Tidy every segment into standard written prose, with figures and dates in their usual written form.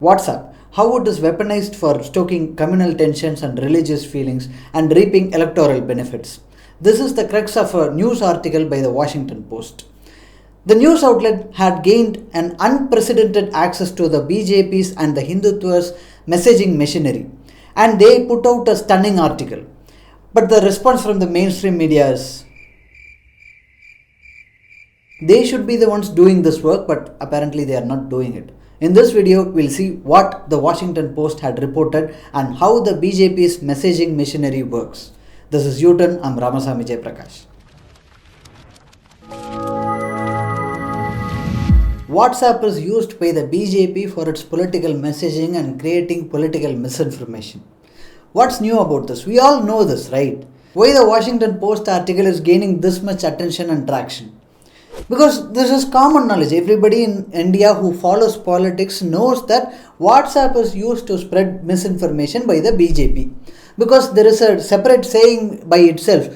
WhatsApp, how it is weaponized for stoking communal tensions and religious feelings and reaping electoral benefits. This is the crux of a news article by the Washington Post. The news outlet had gained an unprecedented access to the BJP's and the Hindutva's messaging machinery, and they put out a stunning article. But the response from the mainstream media is they should be the ones doing this work, but apparently they are not doing it. In this video, we'll see what the Washington Post had reported and how the BJP's messaging machinery works. This is Youturn, I'm Ramasamy Jayaprakash. WhatsApp is used by the BJP for its political messaging and creating political misinformation. What's new about this? We all know this, right? Why the Washington Post article is gaining this much attention and traction? Because this is common knowledge. Everybody in India who follows politics knows that WhatsApp is used to spread misinformation by the BJP. Because there is a separate saying by itself,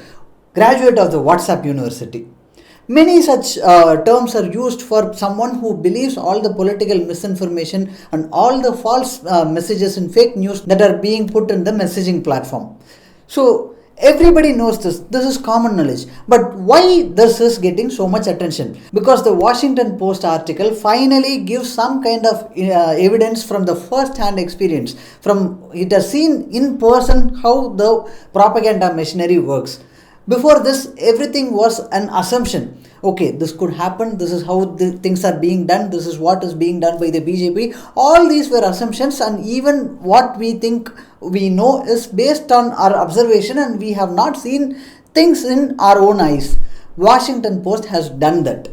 graduate of the WhatsApp University. Many such terms are used for someone who believes all the political misinformation and all the false messages and fake news that are being put in the messaging platform. So, everybody knows this. This is common knowledge. But why this is getting so much attention? Because the Washington Post article finally gives some kind of evidence from the first-hand experience. It has seen in person how the propaganda machinery works. Before this, everything was an assumption. Okay, this could happen, this is how the things are being done, this is what is being done by the BJP. All these were assumptions, and even what we think we know is based on our observation, and we have not seen things in our own eyes. Washington Post has done that.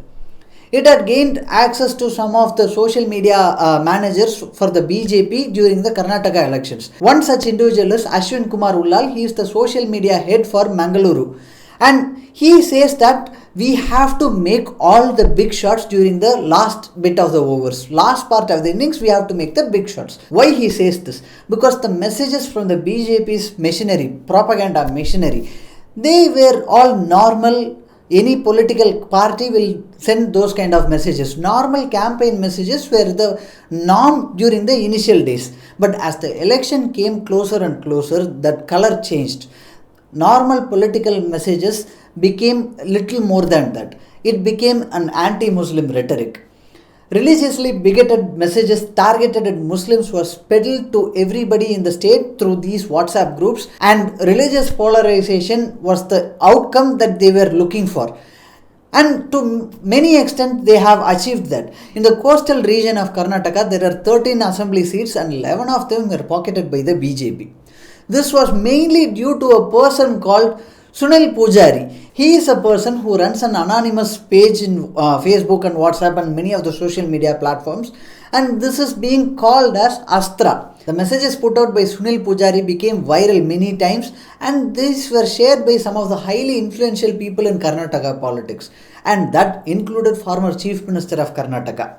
It had gained access to some of the social media managers for the BJP during the Karnataka elections. One such individual is Ashwin Kumar Ullal. He is the social media head for Mangaluru. And he says that we have to make all the big shots during the last bit of the overs. Last part of the innings, we have to make the big shots. Why he says this? Because the messages from the BJP's machinery, propaganda machinery, they were all normal. Any political party will send those kind of messages. Normal campaign messages were the norm during the initial days. But as the election came closer and closer, that color changed. Normal political messages became little more than that. It became an anti-Muslim rhetoric. Religiously bigoted messages targeted at Muslims was peddled to everybody in the state through these WhatsApp groups, and religious polarization was the outcome that they were looking for. And to many extent, they have achieved that. In the coastal region of Karnataka, there are 13 assembly seats and 11 of them were pocketed by the BJP. This was mainly due to a person called Sunil Pujari. He is a person who runs an anonymous page in Facebook and WhatsApp and many of the social media platforms, and this is being called as Astra. The messages put out by Sunil Pujari became viral many times, and these were shared by some of the highly influential people in Karnataka politics, and that included former Chief Minister of Karnataka.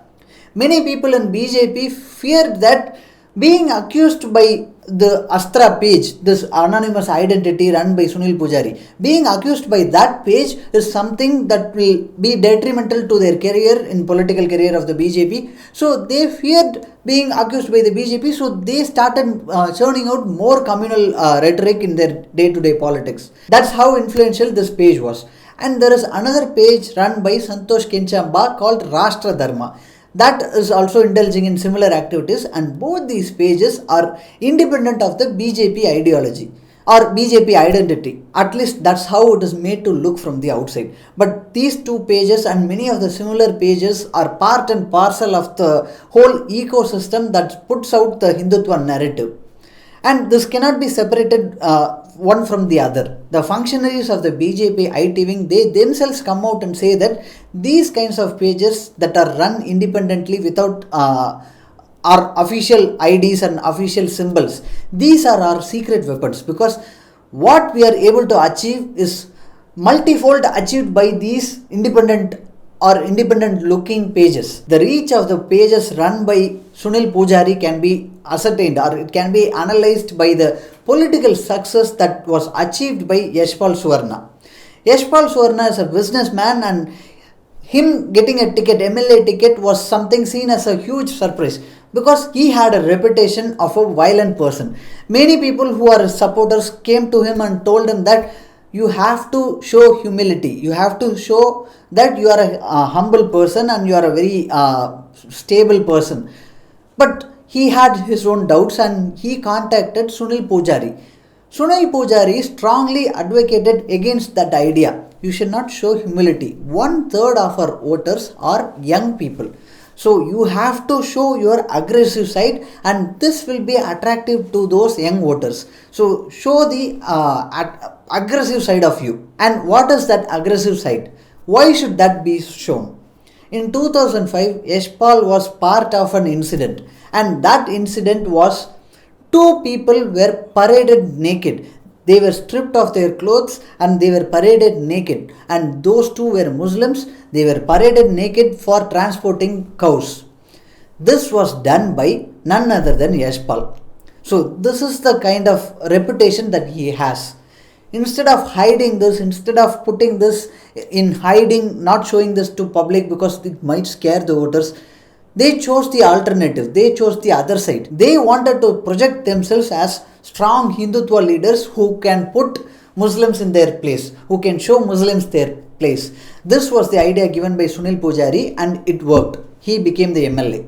Many people in BJP feared that being accused by the Astra page, this anonymous identity run by Sunil Pujari, being accused by that page is something that will be detrimental to their career in political career of the BJP. So they feared being accused by the BJP, so they started churning out more communal rhetoric in their day-to-day politics. That's how influential this page was. And there is another page run by Santosh Kenchamba called Rashtra Dharma. That is also indulging in similar activities, and both these pages are independent of the BJP ideology or BJP identity. At least that's how it is made to look from the outside. But these two pages and many of the similar pages are part and parcel of the whole ecosystem that puts out the Hindutva narrative. And this cannot be separated one from the other. The functionaries of the BJP IT wing, they themselves come out and say that these kinds of pages that are run independently without our official IDs and official symbols, these are our secret weapons, because what we are able to achieve is multifold achieved by these independent looking pages. The reach of the pages run by Sunil Pujari can be ascertained, or it can be analyzed by the political success that was achieved by Yashpal Suvarna. Yashpal Suvarna is a businessman, and him getting a ticket, MLA ticket, was something seen as a huge surprise because he had a reputation of a violent person. Many people who are his supporters came to him and told him that you have to show humility, you have to show that you are a humble person and you are a very stable person. But he had his own doubts and he contacted Sunil Pujari. Sunil Pujari strongly advocated against that idea. You should not show humility. 1/3 of our voters are young people. So you have to show your aggressive side, and this will be attractive to those young voters. So show the aggressive side of you. And what is that aggressive side? Why should that be shown? In 2005, Yashpal was part of an incident, and that incident was two people were paraded naked. They were stripped of their clothes and they were paraded naked. And those two were Muslims. They were paraded naked for transporting cows. This was done by none other than Yashpal. So this is the kind of reputation that he has. Instead of hiding this, instead of putting this in hiding, not showing this to public because it might scare the voters, they chose the alternative. They chose the other side. They wanted to project themselves as strong Hindutva leaders who can put Muslims in their place, who can show Muslims their place. This was the idea given by Sunil Pujari and it worked. He became the MLA.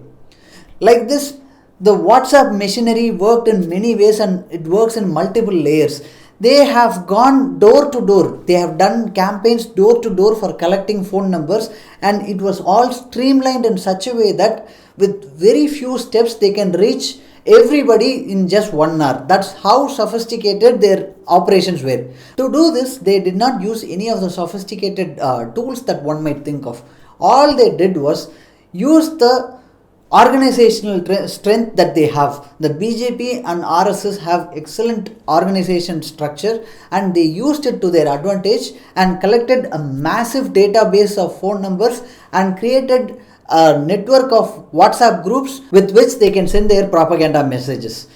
Like this, the WhatsApp machinery worked in many ways and it works in multiple layers. They have gone door to door. They have done campaigns door to door for collecting phone numbers, and it was all streamlined in such a way that with very few steps they can reach everybody in just 1 hour. That's how sophisticated their operations were. To do this, they did not use any of the sophisticated tools that one might think of. All they did was use the organizational strength that they have. The BJP and RSS have excellent organization structure and they used it to their advantage and collected a massive database of phone numbers and created a network of WhatsApp groups with which they can send their propaganda messages.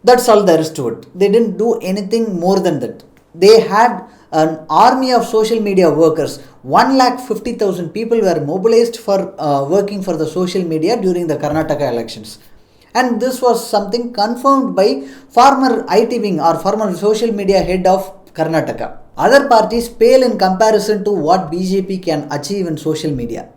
That's all there is to it. They didn't do anything more than that. They had an army of social media workers. 150,000 people were mobilized for working for the social media during the Karnataka elections. And this was something confirmed by former IT wing or former social media head of Karnataka. Other parties pale in comparison to what BJP can achieve in social media.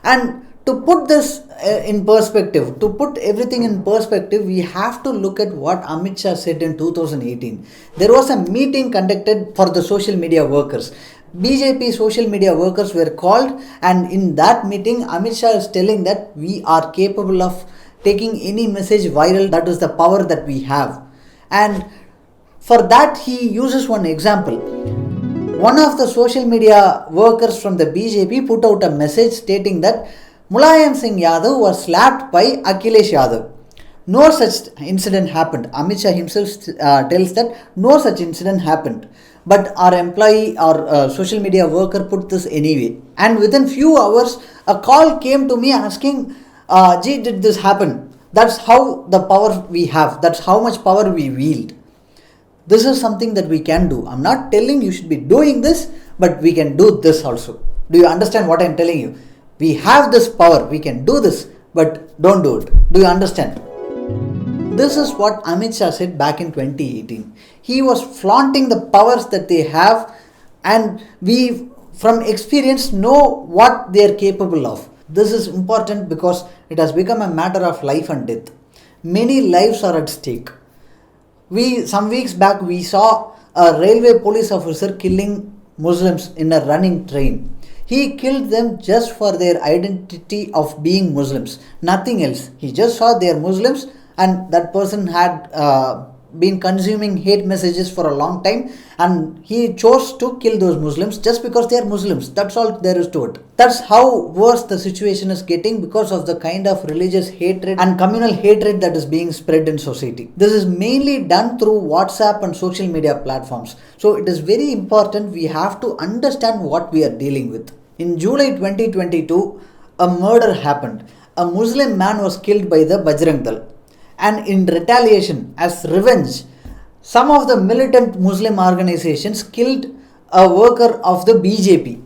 And to put this in perspective, to put everything in perspective, we have to look at what Amit Shah said in 2018. There was a meeting conducted for the social media workers. BJP social media workers were called, and in that meeting, Amit Shah is telling that we are capable of taking any message viral. That is the power that we have. And for that, he uses one example. One of the social media workers from the BJP put out a message stating that Mulayam Singh Yadav was slapped by Akhilesh Yadav. No such incident happened. Amit Shah himself tells that no such incident happened. But our employee or social media worker put this anyway. And within few hours, a call came to me asking, Gee, did this happen? That's how the power we have. That's how much power we wield. This is something that we can do. I'm not telling you should be doing this, but we can do this also. Do you understand what I'm telling you? We have this power. We can do this, but don't do it. Do you understand? This is what Amit Shah said back in 2018. He was flaunting the powers that they have, and we from experience know what they are capable of. This is important because it has become a matter of life and death. Many lives are at stake. Some weeks back we saw a railway police officer killing Muslims in a running train. He killed them just for their identity of being Muslims, nothing else. He just saw they are Muslims and that person had been consuming hate messages for a long time and he chose to kill those Muslims just because they are Muslims. That's all there is to it. That's how worse the situation is getting because of the kind of religious hatred and communal hatred that is being spread in society. This is mainly done through WhatsApp and social media platforms. So it is very important we have to understand what we are dealing with. In July 2022, a murder happened. A Muslim man was killed by the Bajrang Dal. And in retaliation, as revenge, some of the militant Muslim organizations killed a worker of the BJP.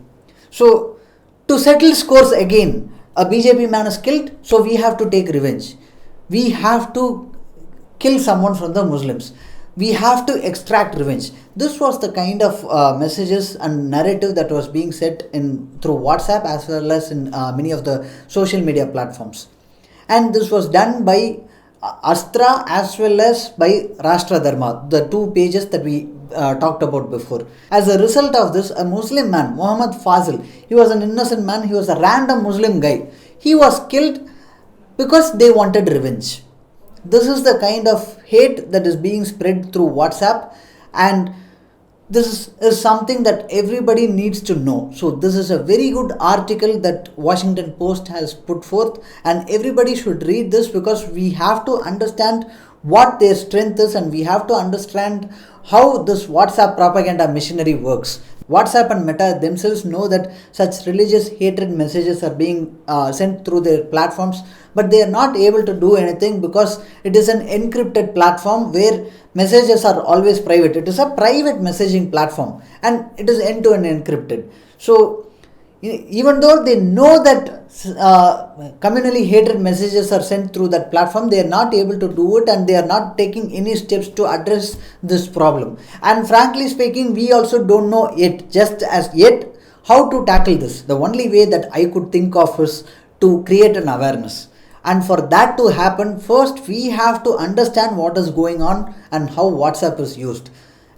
So To settle scores again, a BJP man is killed, so we have to take revenge. We have to kill someone from the Muslims. We have to extract revenge. This was the kind of messages and narrative that was being set in through WhatsApp as well as in many of the social media platforms. And this was done by Astra as well as by Rashtra Dharma, the two pages that we talked about before. As a result of this, a Muslim man, Muhammad Fazil, he was an innocent man, he was a random Muslim guy. He was killed because they wanted revenge. This is the kind of hate that is being spread through WhatsApp, and this is something that everybody needs to know. So this is a very good article that Washington Post has put forth, and everybody should read this because we have to understand what their strength is, and we have to understand how this WhatsApp propaganda machinery works. WhatsApp and Meta themselves know that such religious hatred messages are being sent through their platforms, but they are not able to do anything because it is an encrypted platform where messages are always private. It is a private messaging platform and it is end-to-end encrypted. So even though they know that communally hatred messages are sent through that platform, they are not able to do it, and they are not taking any steps to address this problem. And frankly speaking, we also don't know yet how to tackle this. The only way that I could think of is to create an awareness. And for that to happen, first we have to understand what is going on and how WhatsApp is used.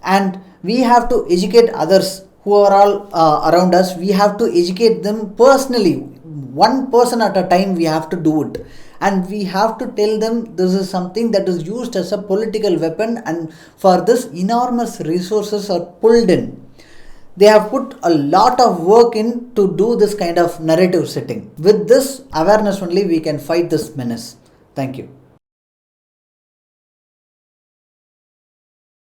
And we have to educate others who are all around us. We have to educate them personally. One person at a time we have to do it. And we have to tell them this is something that is used as a political weapon, and for this enormous resources are pulled in. They have put a lot of work in to do this kind of narrative setting. With this awareness only we can fight this menace. Thank you.